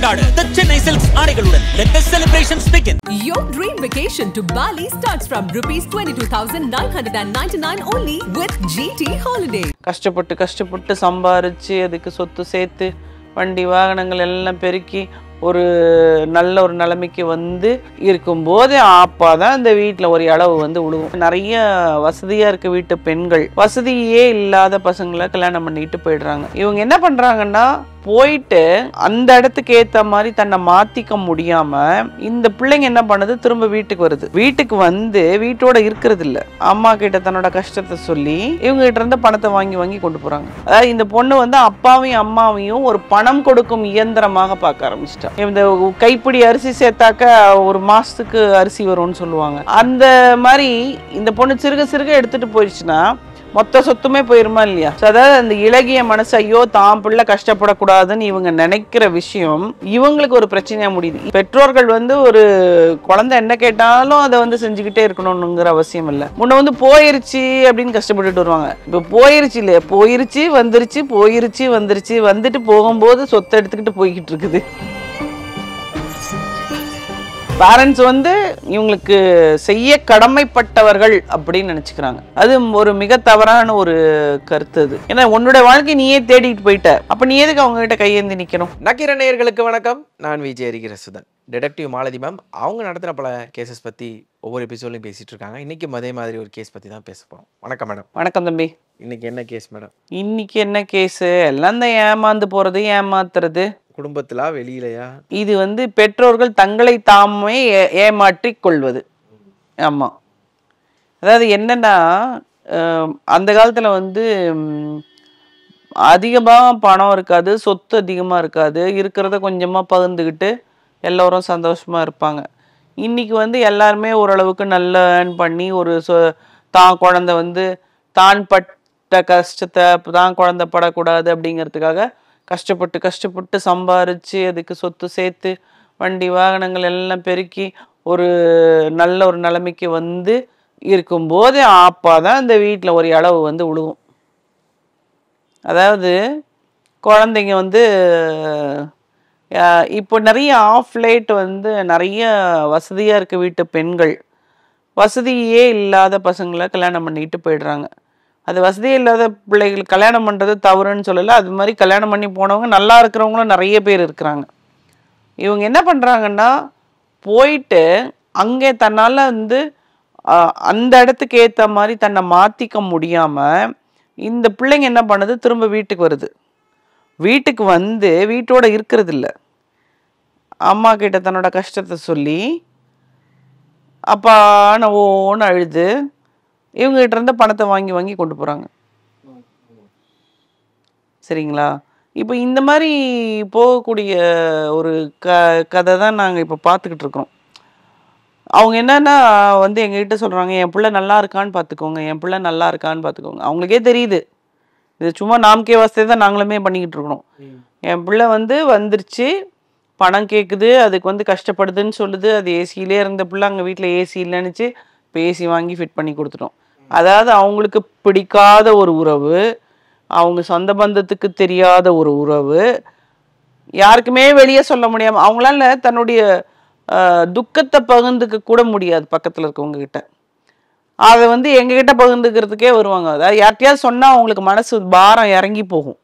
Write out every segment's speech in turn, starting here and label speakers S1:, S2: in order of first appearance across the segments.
S1: கொண்டாடு the Chennai Silks ஆடைகளுடன். Let the celebrations begin.
S2: Your dream vacation to Bali starts from ₹22,999 only with GT Holiday.
S3: கஷ்டப்பட்டு சம்பாரிச்சு அதுக்கு சொத்து சேர்த்து வண்டி வாகனங்கள் எல்லாம் பெருக்கி ஒரு நல்ல ஒரு நிலைமைக்கு வந்து இருக்கும்போது அப்பதான் இந்த வீட்டில் ஒரு அளவு வந்து விழுகும். நிறைய வசதியா இருக்க வீட்டு பெண்கள் வசதியே இல்லாத பசங்களை கல்யாணம் பண்ணிட்டு போயிடுறாங்க. இவங்க என்ன பண்றாங்கன்னா போயிட்டு அந்த இடத்துக்கு ஏத்த மாதிரி தன்னை மாத்திக்க முடியாம இந்த பிள்ளைங்க என்ன பண்ணுது, திரும்ப வீட்டுக்கு வருது. வீட்டுக்கு வந்து வீட்டோட இருக்கிறது இல்ல, அம்மா கிட்ட தன்னோட கஷ்டத்தை சொல்லி இவங்க கிட்ட இருந்து பணத்தை வாங்கி கொண்டு போறாங்க. அதாவது இந்த பொண்ணு வந்து அப்பாவையும் அம்மாவையும் ஒரு பணம் கொடுக்கும் இயந்திரமாக பார்க்க ஆரம்பிச்சிட்டா. இந்த கைப்பிடி அரிசி சேர்த்தாக்க ஒரு மாசத்துக்கு அரிசி வரும்னு சொல்லுவாங்க. அந்த மாதிரி இந்த பொண்ணு சிறுக எடுத்துட்டு போயிடுச்சுன்னா மொத்த சொத்துமே போயிருமா இல்லையா? அதாவது அந்த இலகிய மனசு ஐயோ தான் பிள்ளை கஷ்டப்படக்கூடாதுன்னு இவங்க நினைக்கிற விஷயம் இவங்களுக்கு ஒரு பிரச்சனையா முடியுது. பெற்றோர்கள் வந்து ஒரு குழந்தை என்ன கேட்டாலும் அதை வந்து செஞ்சுக்கிட்டே இருக்கணும்னுங்கிற அவசியம் இல்லை. முன்ன வந்து போயிருச்சு அப்படின்னு கஷ்டப்பட்டுட்டு வருவாங்க. இப்போ போயிருச்சு இல்லையா, வந்துருச்சு வந்துட்டு போகும்போது சொத்தை எடுத்துக்கிட்டு போய்கிட்டு இருக்குது. பேரண்ட்ஸ் வந்து இவங்களுக்கு செய்ய கடமைப்பட்டவர்கள் அப்படின்னு நினைச்சுக்கிறாங்க. அது ஒரு மிக தவறான ஒரு கருத்து. அது ஏன்னா உன்னோட வாழ்க்கை நீயே தேடிட்டு போயிட்ட, அப்ப நீ எதுக்கு அவங்க கிட்ட கையேந்தி நிக்கணும்?
S4: நக்கீர நேயர்களுக்கு வணக்கம். நான் விஜய் சுதன். டிடெக்டிவ் மாலதி மேம் அவங்க நடத்தின பல கேசஸ் பத்தி ஒவ்வொரு எபிசோட்லையும் பேசிட்டு இருக்காங்க. இன்னைக்கும் அதே மாதிரி ஒரு கேஸ் பத்தி தான் பேச போறோம். வணக்கம் மேடம்.
S3: வணக்கம் தம்பி.
S4: இன்னைக்கு என்ன கேஸ் மேடம்?
S3: இன்னைக்கு என்ன கேஸ்? எல்லாம் தான் ஏமாந்து போறது, ஏமாத்துறது.
S4: குடும்பத்திலா வெளியிலையா? இது
S3: வந்து பெற்றோர்கள் தங்களை தாமே ஏமாற்றிக் கொள்வது. ஆமா, அதாவது என்னன்னா அந்த காலத்துல வந்து அதிகமா பணம் இருக்காது, சொத்து அதிகமா இருக்காது, இருக்கிறத கொஞ்சமா பகிர்ந்துக்கிட்டு எல்லோரும் சந்தோஷமா இருப்பாங்க. இன்னைக்கு வந்து எல்லாருமே ஓரளவுக்கு நல்லா ஏர்ன் பண்ணி ஒரு தான் குழந்தை வந்து தான் பட்ட கஷ்டத்தை தான் குழந்தை படக்கூடாது அப்படிங்கிறதுக்காக கஷ்டப்பட்டு சம்பாரிச்சு அதுக்கு சொத்து சேர்த்து வண்டி வாகனங்கள் எல்லாம் பெருக்கி ஒரு நல்ல ஒரு நிலைமைக்கு வந்து இருக்கும்போது அப்பதான் இந்த வீட்டில் ஒரு அளவு வந்து விழுகும். அதாவது குழந்தைங்க வந்து இப்போ நிறைய ஆஃப்லைட் வந்து நிறைய வசதியா இருக்க வீட்டு பெண்கள் வசதியே இல்லாத பசங்களை கல்யாணம் பண்ணிட்டு போயிடுறாங்க. அது வசதியே இல்லாத பிள்ளைகள் கல்யாணம் பண்ணுறது தவறுன்னு சொல்லலை. அது மாதிரி கல்யாணம் பண்ணி போனவங்க நல்லா இருக்கிறவங்களும் நிறைய பேர் இருக்கிறாங்க. இவங்க என்ன பண்ணுறாங்கன்னா போயிட்டு அங்கே தன்னால் வந்து அந்த இடத்துக்கு ஏற்ற மாதிரி தன்னை மாற்றிக்க முடியாமல் இந்த பிள்ளைங்க என்ன பண்ணுது, திரும்ப வீட்டுக்கு வருது. வீட்டுக்கு வந்து வீட்டோட இருக்கிறது இல்லை, அம்மா கிட்ட தன்னோட கஷ்டத்தை சொல்லி அப்பான்னு ஓன்னு அழுது இவங்க கிட்ட இருந்து பணத்தை வாங்கி கொண்டு போறாங்க. சரிங்களா? இப்போ இந்த மாதிரி போகக்கூடிய ஒரு கதை தான் நாங்கள் இப்போ பார்த்துக்கிட்டு இருக்கிறோம். அவங்க என்னன்னா வந்து எங்ககிட்ட சொல்றாங்க, என் பிள்ளை நல்லா இருக்கான்னு பார்த்துக்கோங்க. அவங்களுக்கே தெரியுது இது சும்மா நாமக்கே வசதி தான் நாங்களுமே பண்ணிக்கிட்டு இருக்கிறோம். என் பிள்ளை வந்து வந்துருச்சு, பணம் கேட்குது, அதுக்கு வந்து கஷ்டப்படுதுன்னு சொல்லுது. அது ஏசியிலே இருந்த பிள்ளை அங்கே வீட்டில் ஏசி இல்லைன்னுச்சு, இப்போ ஏசி வாங்கி ஃபிட் பண்ணி கொடுத்துட்டோம். அதாவது அவங்களுக்கு பிடிக்காத ஒரு உறவு, அவங்க சொந்த பந்தத்துக்கு தெரியாத ஒரு உறவு, யாருக்குமே வெளியே சொல்ல முடியாமல் அவங்களால தன்னுடைய துக்கத்தை பகிர்ந்துக்க கூட முடியாது பக்கத்தில் இருக்கவங்க கிட்ட. அதை வந்து எங்ககிட்ட பகிர்ந்துக்கிறதுக்கே வருவாங்க. அதாவது யார்கிட்டயாவது சொன்னால் அவங்களுக்கு மனசு பாரம் இறங்கி போகும்,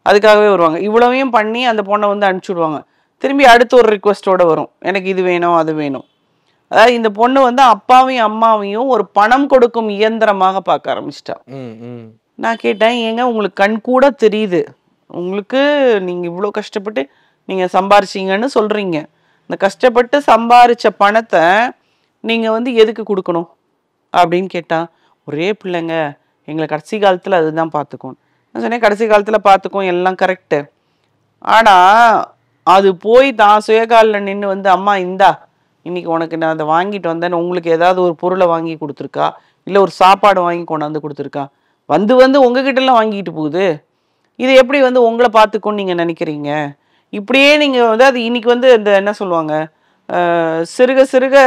S3: அதுக்காகவே வருவாங்க. இவ்வளவையும் பண்ணி அந்த பொண்ணை வந்து அனுப்பிச்சுடுவாங்க. திரும்பி அடுத்த ஒரு ரிக்வெஸ்டோட வரும், எனக்கு இது வேணும் அது வேணும். அதாவது இந்த பொண்ணு வந்து அப்பாவையும் அம்மாவையும் ஒரு பணம் கொடுக்கும் இயந்திரமாக பார்க்க ஆரம்பிச்சிட்டா. நான் கேட்டேன், ஏங்க உங்களுக்கு கண் கூட தெரியுது, உங்களுக்கு நீங்க இவ்வளோ கஷ்டப்பட்டு நீங்க சம்பாரிச்சிங்கன்னு சொல்றீங்க, இந்த கஷ்டப்பட்டு சம்பாரிச்ச பணத்தை நீங்க வந்து எதுக்கு கொடுக்கணும் அப்படின்னு கேட்டா, ஒரே பிள்ளைங்க எங்களை கடைசி காலத்துல அதுதான் பார்த்துக்கும். நான் சொன்னேன், கடைசி காலத்துல பார்த்துக்கும் எல்லாம் கரெக்டு, ஆனா அது போய் தான் சுயகாலில் நின்று வந்து அம்மா இந்தா இன்னைக்கு உனக்கு நான் அதை வாங்கிட்டு வந்தேன்னு உங்களுக்கு ஏதாவது ஒரு பொருளை வாங்கி கொடுத்துருக்கா, இல்லை ஒரு சாப்பாடு வாங்கி கொண்டாந்து கொடுத்துருக்கா? வந்து உங்ககிட்டலாம் வாங்கிட்டு போகுது. இது எப்படி வந்து உங்களை பார்த்துக்கோன்னு நீங்கள் நினைக்கிறீங்க? இப்படியே நீங்கள் வந்து அது இன்னைக்கு வந்து இந்த என்ன சொல்லுவாங்க, சிறுக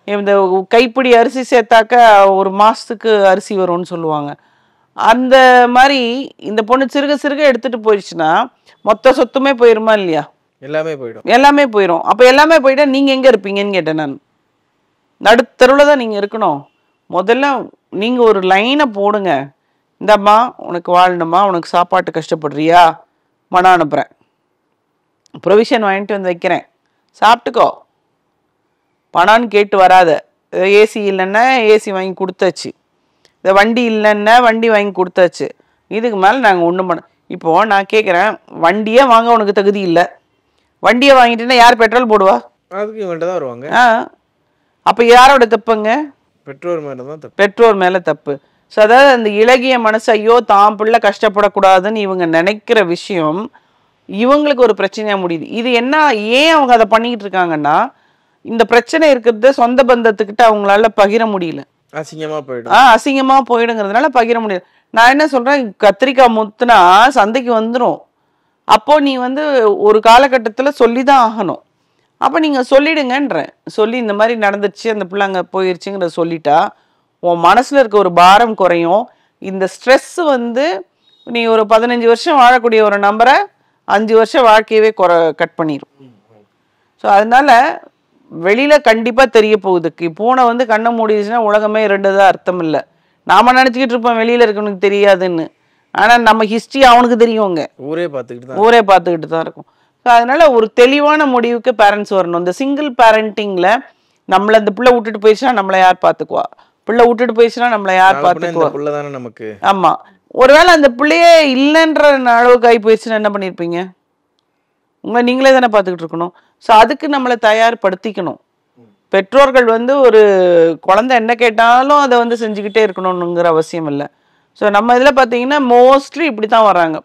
S3: இந்த கைப்பிடி அரிசி சேர்த்தாக்க ஒரு மாதத்துக்கு அரிசி வரும்னு சொல்லுவாங்க. அந்த மாதிரி இந்த பொண்ணு சிறுக எடுத்துகிட்டு போயிடுச்சுன்னா மொத்த சொத்துமே போயிருமா இல்லையா? எல்லாமே போயிடும். அப்போ எல்லாமே போயிட்டா நீங்கள் எங்கே இருப்பீங்கன்னு கேட்டேன் நான். நடுத்தருவில் தான் நீங்கள் இருக்கணும். முதல்ல நீங்கள் ஒரு லைனை போடுங்க. இந்தம்மா உனக்கு வாழணுமா, உனக்கு சாப்பாட்டு கஷ்டப்படுறியா, மனம் அனுப்புகிறேன், ப்ரொவிஷன் வாங்கிட்டு வந்து வைக்கிறேன், சாப்பிட்டுக்கோ, பணம்னு கேட்டு வராத. ஏசி இல்லைன்னா ஏசி வாங்கி கொடுத்தாச்சு, இந்த வண்டி இல்லைன்னா வண்டி வாங்கி கொடுத்தாச்சு, இதுக்கு மேலே நாங்கள் ஒன்றும் பண்ண. இப்போது நான் கேட்குறேன், வண்டியே வாங்க உனக்கு தகுதி இல்லை, வண்டியை வாங்கிட்டேன்னா யார் பெட்ரோல் போடுவா?
S4: அதுக்கு இவன்ட்டு தான் வருவாங்க.
S3: அப்போ யாரோட தப்புங்க?
S4: பெற்றோர் மேலே தான் தப்பு.
S3: பெற்றோர் மேலே தப்பு. ஸோ அதாவது அந்த இளகிய மனசு, ஐயோ தான் பிள்ளை கஷ்டப்படக்கூடாதுன்னு இவங்க நினைக்கிற விஷயம் இவங்களுக்கு ஒரு பிரச்சனையாக முடியுது. இது என்ன, ஏன் அவங்க அதை பண்ணிக்கிட்டு இருக்காங்கன்னா, இந்த பிரச்சனை இருக்கிறது சொந்த பந்தத்துக்கிட்ட அவங்களால பகிர முடியல,
S4: அசிங்கமாக போயிடும்.
S3: அசிங்கமாக போயிடுங்கிறதுனால பகிர முடியல. நான் என்ன சொல்கிறேன், கத்திரிக்காய் முத்துனா சந்தைக்கு வந்துடும். அப்போ நீ வந்து ஒரு காலகட்டத்தில் சொல்லி தான் ஆகணும். அப்போ நீங்கள் சொல்லிடுங்கன்றேன். சொல்லி இந்த மாதிரி நடந்துச்சு, அந்த பிள்ளை அங்கே போயிடுச்சுங்கிறத சொல்லிட்டா உன் மனசில் இருக்க ஒரு பாரம் குறையும். இந்த ஸ்ட்ரெஸ் வந்து நீ ஒரு 15 வருஷம் வாழக்கூடிய ஒரு நம்பரை 5 வருஷம் வாழ்க்கையவே கட் பண்ணிடும். ஸோ அதனால வெளியில் கண்டிப்பாக தெரிய போகுதுக்கு. பூனை வந்து கண்ணை மூடிடுச்சுன்னா உலகமே ரெண்டுதான் அர்த்தம் இல்லை. நாம் நினச்சிக்கிட்டு இருப்போம் வெளியில் இருக்கவனுக்கு தெரியாதுன்னு. ஆனால் நம்ம ஹிஸ்ட்ரி அவனுக்கு தெரியுங்க. ஊரே பார்த்துக்கிட்டு தான் இருக்கும். ஸோ அதனால ஒரு தெளிவான முடிவுக்கு பேரண்ட்ஸ் வரணும். இந்த சிங்கிள் பேரண்டிங்கில் நம்மளை அந்த பிள்ளை விட்டுட்டு போயிடுச்சுன்னா நம்மளை யார் பார்த்துக்குவா, பிள்ளை விட்டுட்டு போயிடுச்சுன்னா நம்மளை யார் பார்த்துக்குவா? நமக்கு ஆமாம். ஒருவேளை அந்த பிள்ளையே இல்லைன்ற அளவுக்கு ஆகி போயிடுச்சுன்னா என்ன பண்ணியிருப்பீங்க? நீங்களே தானே பார்த்துக்கிட்டு இருக்கணும். ஸோ அதுக்கு நம்மளை தயார்படுத்திக்கணும். பெற்றோர்கள் வந்து ஒரு குழந்தை என்ன கேட்டாலும் அதை வந்து செஞ்சுக்கிட்டே இருக்கணுங்கிற அவசியம் இல்லை. ஸோ நம்ம இதில் பார்த்தீங்கன்னா மோஸ்ட்லி இப்படி தான் வராங்க.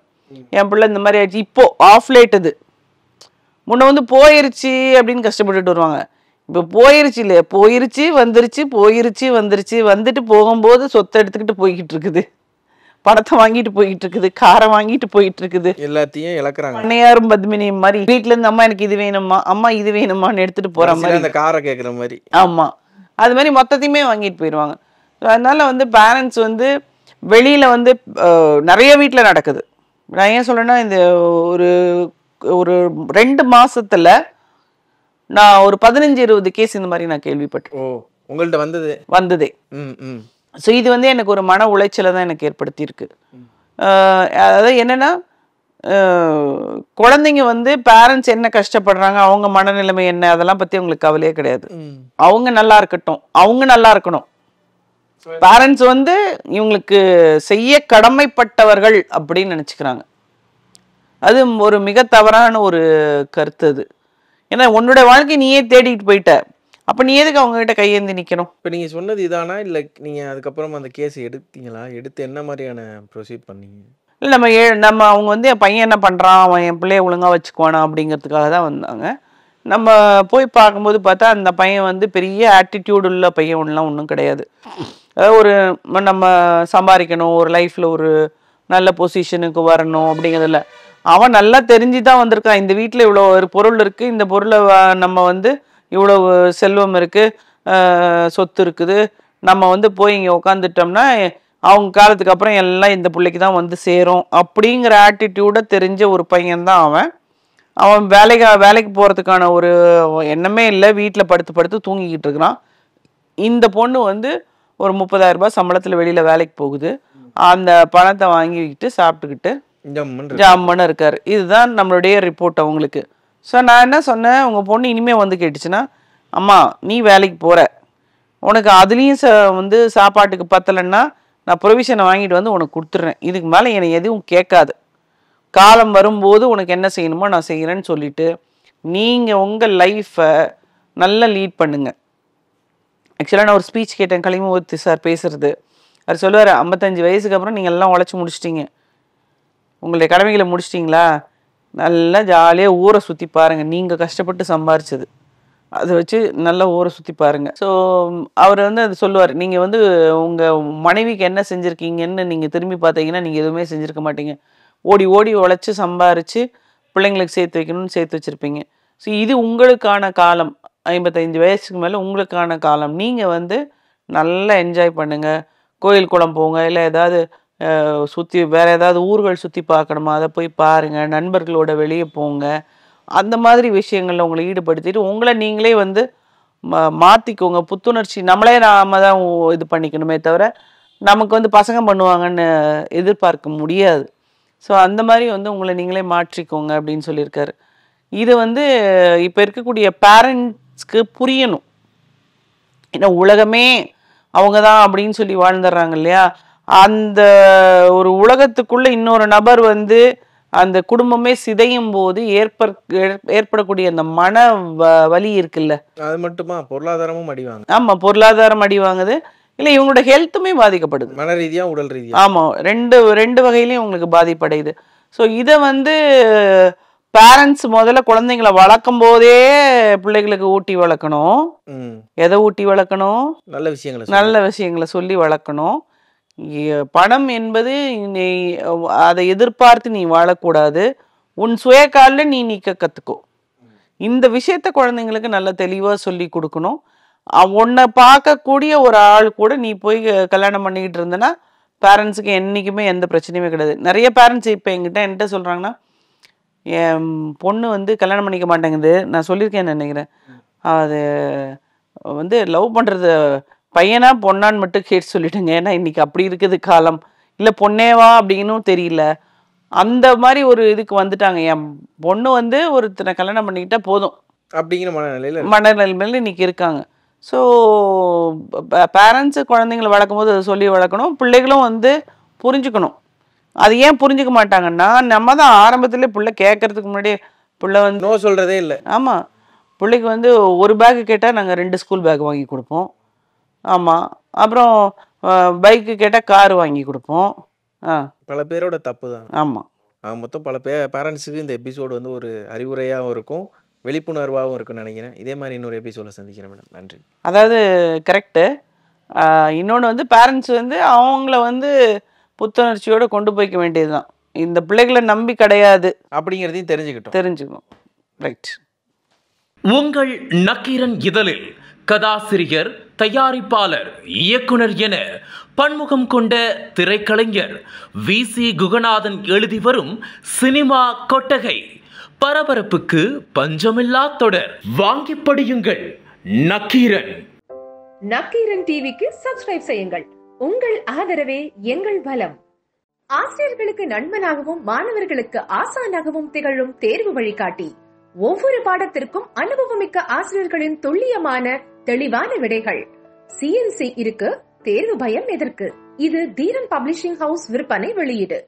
S3: என் பிள்ளை இந்த மாதிரி ஆயிடுச்சு, இப்போ ஆஃப் லேட் இது, முன்ன வந்து போயிருச்சு அப்படின்னு கஷ்டப்பட்டுட்டு வருவாங்க. இப்போ போயிருச்சு இல்லையா, போயிருச்சு வந்துருச்சு, போயிருச்சு வந்துருச்சு, வந்துட்டு போகும்போது சொத்தை எடுத்துக்கிட்டு போய்கிட்டு இருக்குது, பணத்தை வாங்கிட்டு போயிட்டு இருக்குது, காரை வாங்கிட்டு போயிட்டு இருக்குது, எல்லாத்தையும் இழக்கிறாங்க. அன்னையாரும் பத்மினியும் மாதிரி வீட்டுல இருந்து அம்மா எனக்கு இது வேணுமா, அம்மா இது வேணுமான்னு எடுத்துட்டு போற மாதிரி, அந்த காரை கேட்குற மாதிரி. ஆமா, அது மாதிரி மொத்தத்தையுமே வாங்கிட்டு போயிடுவாங்க. அதனால வந்து பேரண்ட்ஸ் வந்து வெளியில வந்து நிறைய வீட்டில் நடக்குது. நான் ஏன் சொல்றேன்னா, இந்த ஒரு ஒரு 2 மாசத்துல நான் ஒரு 15-20 கேஸ் இந்த மாதிரி நான் கேள்விப்பட்டேன். உங்கள்கிட்ட வந்ததே. ஸோ இது வந்து எனக்கு ஒரு மன உளைச்சலை தான் எனக்கு ஏற்படுத்தி இருக்கு. அதாவது என்னன்னா, குழந்தைங்க வந்து பேரண்ட்ஸ் என்ன கஷ்டப்படுறாங்க, அவங்க மனநிலைமை என்ன, அதெல்லாம் பத்தி அவங்களுக்கு கவலையே கிடையாது. அவங்க நல்லா இருக்கட்டும், அவங்க நல்லா இருக்கணும். பேரண்ட்ஸ் வந்து இவங்களுக்கு செய்ய கடமைப்பட்டவர்கள் அப்படின்னு நினைச்சுக்கிறாங்க. அது ஒரு மிக தவறான ஒரு கருத்து அது. ஏன்னா உன்னோட வாழ்க்கை நீயே தேடிட்டு போயிட்ட, அப்போ நீ எதுக்கு அவங்க கிட்ட கையேந்தி நிற்கணும்?
S4: இப்போ நீங்கள் சொன்னது இதானா, இல்லை நீங்கள் அதுக்கப்புறம் அந்த கேஸ் எடுத்தீங்களா? எடுத்து என்ன மாதிரியான ப்ரொசீட் பண்ணீங்க?
S3: இல்லை, நம்ம அவங்க வந்து என் பையன் என்ன பண்ணுறான், அவன் என் பிள்ளைய ஒழுங்காக வச்சுக்குவானா அப்படிங்கிறதுக்காக தான் வந்தாங்க. நம்ம போய் பார்க்கும்போது பார்த்தா அந்த பையன் வந்து பெரிய ஆட்டிடியூட் உள்ள பையன் ஒன்றும் கிடையாது. அதாவது ஒரு நம்ம சம்பாதிக்கணும், ஒரு லைஃப்பில் ஒரு நல்ல பொசிஷனுக்கு வரணும் அப்படிங்கிறதில்ல. அவன் நல்லா தெரிஞ்சு தான் வந்திருக்கான். இந்த வீட்டில் இவ்வளோ ஒரு பொருள் இருக்குது, இந்த பொருளை நம்ம வந்து இவ்வளோ செல்வம் இருக்குது, சொத்து இருக்குது, நம்ம வந்து போய் இங்கே உட்காந்துட்டோம்னா அவங்க காலத்துக்கு அப்புறம் எல்லாம் இந்த பிள்ளைக்கு தான் வந்து சேரும் அப்படிங்கிற ஆட்டிடியூடை தெரிஞ்ச ஒரு பையன்தான் அவன். அவன் வேலைக்கு போகிறதுக்கான ஒரு எண்ணமே இல்லை, வீட்டில் படுத்து தூங்கிக்கிட்டு இருக்கிறான். இந்த பொண்ணு வந்து ஒரு 30,000 ரூபாய் சம்பளத்தில் வெளியில் வேலைக்கு போகுது. அந்த பணத்தை வாங்கிக்கிட்டு சாப்பிட்டுக்கிட்டு ஜாமன்னு இருக்காரு. இதுதான் நம்மளுடைய ரிப்போர்ட் அவங்களுக்கு. ஸோ நான் என்ன சொன்னேன், உங்கள் பொண்ணு இனிமேல் வந்து கேட்டுச்சுன்னா, அம்மா நீ வேலைக்கு போகிற, உனக்கு அதுலேயும் வந்து சாப்பாட்டுக்கு பத்தலைன்னா நான் ப்ரொவிஷனை வாங்கிட்டு வந்து உனக்கு கொடுத்துட்றேன், இதுக்கு மேலே என்னை எதுவும் கேட்காது, காலம் வரும்போது உனக்கு என்ன செய்யணுமோ நான் செய்கிறேன்னு சொல்லிட்டு நீங்கள் உங்கள் லைஃப்பை நல்லா லீட் பண்ணுங்கள். ஆக்சுவலாக நான் ஒரு ஸ்பீச் கேட்டேன், கலிமுத்து சார் பேசுகிறது. அவர் சொல்லுவார், 55 வயசுக்கு அப்புறம் நீங்கள் எல்லாம் உழைச்சி முடிச்சிட்டிங்க, உங்களுடைய கடமைகளை முடிச்சிட்டிங்களா, நல்லா ஜாலியாக ஊரை சுற்றி பாருங்கள், நீங்கள் கஷ்டப்பட்டு சம்பாரிச்சது அதை வச்சு நல்லா ஊரை சுற்றி பாருங்கள். ஸோ அவர் வந்து அது சொல்லுவார், நீங்கள் வந்து உங்கள் மனைவிக்கு என்ன செஞ்சுருக்கீங்கன்னு நீங்கள் திரும்பி பார்த்தீங்கன்னா நீங்கள் எதுவுமே செஞ்சுருக்க மாட்டீங்க, ஓடி ஓடி உழைச்சி சம்பாரித்து பிள்ளைங்களுக்கு சேர்த்து வைக்கணும்னு சேர்த்து வச்சுருப்பீங்க. ஸோ இது உங்களுக்கான காலம், 55 வயசுக்கு மேலே உங்களுக்கான காலம். நீங்கள் வந்து நல்லா என்ஜாய் பண்ணுங்கள், கோயில் குளம் போங்க, இல்லை ஏதாவது சுற்றி வேறு ஏதாவது ஊர்கள் சுற்றி பார்க்கணுமா அதை போய் பாருங்கள், நண்பர்களோட வெளியே போங்க, அந்த மாதிரி விஷயங்கள்ல உங்களை ஈடுபடுத்திட்டு உங்களை நீங்களே வந்து மாத்திக்கோங்க. புத்துணர்ச்சி நாம தான் இது பண்ணிக்கணுமே தவிர நமக்கு வந்து பசங்க பண்ணுவாங்கன்னு எதிர்பார்க்க முடியாது. ஸோ அந்த மாதிரி வந்து உங்களை நீங்களே மாற்றிக்கோங்க அப்படின்னு சொல்லியிருக்காரு. இது வந்து இப்போ இருக்கக்கூடிய பேரண்ட்ஸ்க்கு புரியணும். ஏன்னா உலகமே அவங்க தான் அப்படின்னு சொல்லி வாழ்ந்துடுறாங்க இல்லையா? அந்த ஒரு உலகத்துக்குள்ள இன்னொரு நபர் வந்து அந்த குடும்பமே சிதையும் போது ஏற்படக்கூடிய அந்த மன வலி இருக்குல்ல,
S4: அது மட்டுமா பொருளாதாரமும் அடிவாங்க.
S3: ஆமா, பொருளாதாரம் அடி வாங்குது, இல்லை இவங்களோட ஹெல்த்துமே பாதிக்கப்படுது,
S4: மன ரீதியா உடல் ரீதியா.
S3: ஆமா, ரெண்டு வகையிலையும் உங்களுக்கு பாதிப்படையுது. ஸோ இதை வந்து பேரண்ட்ஸ் முதல்ல குழந்தைங்களை வளர்க்கும் போதே பிள்ளைகளுக்கு ஊட்டி வளர்க்கணும். எதை ஊட்டி வளர்க்கணும்? நல்ல விஷயங்களை சொல்லி வளர்க்கணும். பணம் என்பது நீ அதை எதிர்பார்த்து நீ வாழக்கூடாது. உன் சுய காலில் நீ நிற்க கற்றுக்கோ. இந்த விஷயத்த குழந்தைங்களுக்கு நல்ல தெளிவாக சொல்லி கொடுக்கணும். உன்னை பார்க்கக்கூடிய ஒரு ஆள் கூட நீ போய் கல்யாணம் பண்ணிக்கிட்டு இருந்தனா பேரண்ட்ஸுக்கு என்றைக்குமே எந்த பிரச்சனையுமே கிடையாது. நிறைய பேரண்ட்ஸ் இப்போ என்கிட்ட சொல்கிறாங்கன்னா, என் பொண்ணு வந்து கல்யாணம் பண்ணிக்க மாட்டேங்குது, நான் சொல்லியிருக்கேன்னு நினைக்கிறேன், அது வந்து லவ் பண்ணுறது பையனா பொண்ணான்னு மட்டும் கேட்டு சொல்லிட்டுங்க, ஏன்னா இன்னைக்கு அப்படி இருக்குது காலம், இல்லை பொண்ணேவா அப்படின்னும் தெரியல, அந்த மாதிரி ஒரு இதுக்கு வந்துட்டாங்க. என் பொண்ணு வந்து ஒருத்தனை கல்யாணம் பண்ணிக்கிட்டா போதும் அப்படிங்கிற மனநிலைமையில இன்னைக்கு இருக்காங்க. ஸோ பேரண்ட்ஸு குழந்தைங்களை வளர்க்கும் போது அதை சொல்லி வளர்க்கணும். பிள்ளைகளும் வந்து புரிஞ்சுக்கணும். அது ஏன் புரிஞ்சுக்க மாட்டாங்கன்னா, நம்ம தான் ஆரம்பத்திலே பிள்ளை கேட்கறதுக்கு முன்னாடியே பிள்ளை வந்து
S4: நோ சொல்கிறதே இல்லை.
S3: ஆமாம், பிள்ளைக்கு வந்து ஒரு பேக்கு கேட்டால் நாங்கள் 2 ஸ்கூல் பேக் வாங்கி கொடுப்போம். ஆமாம், அப்புறம் பைக்கு கேட்டால் கார் வாங்கி கொடுப்போம்.
S4: பல பேரோட தப்பு தான்.
S3: ஆமாம்,
S4: மொத்தம் பல பேரண்ட்ஸுக்கு இந்த எபிசோடு வந்து ஒரு அறிவுரையாகவும் இருக்கும், விழிப்புணர்வாகவும் இருக்குன்னு நினைக்கிறேன். இதே மாதிரி இன்னொரு எபிசோடில் சந்திக்கிறேன் மேடம். நன்றி.
S3: அதாவது கரெக்டு. இன்னொன்று வந்து பேரண்ட்ஸ் வந்து அவங்கள வந்து புத்துணர்ச்சியோடு கொண்டு போய்க்க வேண்டியது தான். இந்த பிள்ளைகளை நம்பி கிடையாது
S4: அப்படிங்கிறதையும் தெரிஞ்சுக்கணும்.
S3: ரைட்.
S1: உங்கள் நக்கீரன் இதழில் கதாசிரியர், தயாரிப்பாளர், இயக்குனர் என பன்முகம் கொண்ட திரைக்கலைஞர் VC குகநாதன் எழுதி வரும் சினிமா கொட்டகை. பரபரப்புக்கு பஞ்சமில்லா தொடர். வாங்கி படியுங்கள். நக்கீரன்.
S2: நக்கீரன் டிவிக்கு சப்ஸ்கிரைப் செய்யுங்கள். உங்கள் ஆதரவே எங்கள் பலம். ஆசிரியர்களுக்கு நண்பனாகவும் மாணவர்களுக்கு ஆசானாகவும் திகழும் தேர்வு வழிகாட்டி. ஒவ்வொரு பாடத்திற்கும் அனுபவமிக்க ஆசிரியர்களின் துல்லியமான தெளிவான விடைகள். CNC இருக்கு, தேர்வு பயம் எதற்கு? இது தீரன் பப்ளிஷிங் ஹவுஸ் விற்பனை வெளியீடு.